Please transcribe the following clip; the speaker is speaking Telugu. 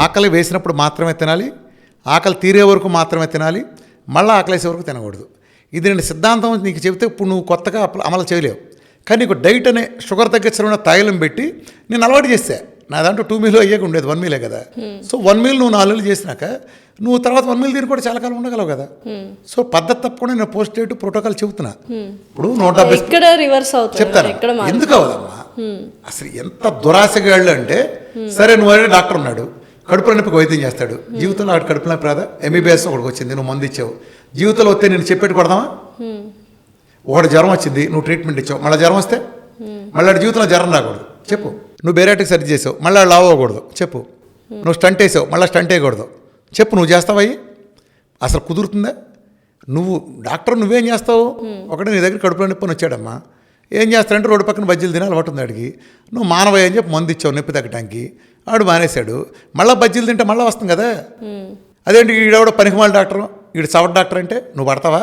ఆకలి వేసినప్పుడు మాత్రమే తినాలి, ఆకలి తీరే వరకు మాత్రమే తినాలి, మళ్ళీ ఆకలి వేసే వరకు తినకూడదు. ఇది నేను సిద్ధాంతం నీకు చెబితే ఇప్పుడు నువ్వు కొత్తగా అమలు చేయలేవు. కానీ నీకు డైట్ అనే షుగర్ తగ్గించడం తైలం పెట్టి నేను అలవాటు చేస్తే నా దాంట్లో 2 మీల్ అయ్యాక ఉండేది 1 మీలే కదా. సో 1 మీల్ నువ్వు 4 నెలలు చేసినాక నువ్వు తర్వాత 1 మీల్ తిని కూడా చాలా కాలం ఉండగలవు కదా. సో పద్ధతి తప్పకుండా నేను పోస్ట్ డేట్ ప్రోటోకాల్ చెబుతున్నా. ఇప్పుడు 170 చెప్తాను. ఎందుకు అవదమ్మా, అసలు ఎంత దురాశగాళ్ళు అంటే, సరే నువ్వు డాక్టర్ ఉన్నాడు, కడుపులో నొప్పికి వైద్యం చేస్తాడు, జీవితంలో ఆవిడ కడుపులో నొప్పి రాదా, ఎంబీబీఎస్ ఒకటికి వచ్చింది, నువ్వు మందు ఇచ్చావు, జీవితంలో వస్తే నేను చెప్పేట్టు కొడదామా? ఒకటి జ్వరం వచ్చింది, నువ్వు ట్రీట్మెంట్ ఇచ్చావు, మళ్ళీ జ్వరం వస్తే మళ్ళీ జీవితంలో జ్వరం రాకూడదు చెప్పు. నువ్వు బేరాటిక్ సర్జరీ చేసావు, మళ్ళీ లావ్ అవ్వకూడదు చెప్పు. నువ్వు స్టంట్ వేసావు, మళ్ళీ స్టంట్ వేయకూడదు చెప్పు. నువ్వు చేస్తావయ్యి? అసలు కుదురుతుందా? నువ్వు డాక్టర్ నువ్వేం చేస్తావు? ఒకటి నీ దగ్గర కడుపులో నొప్పి అని వచ్చాడమ్మా, ఏం చేస్తాడంటే రోడ్డు పక్కన బజ్జీలు తిని అలవాటు ఉంది అడిగి, నువ్వు మానవయ్య అని చెప్పి మందు ఇచ్చావు నొప్పి తగ్గడానికి, ఆడు మానేశాడు, మళ్ళీ బజ్జీలు తింటే మళ్ళీ వస్తుంది కదా. అదేంటి ఈడెవడో పనికిమాల డాక్టర్, ఈడు సవర్ డాక్టర్ అంటే నువ్వు పడతావా?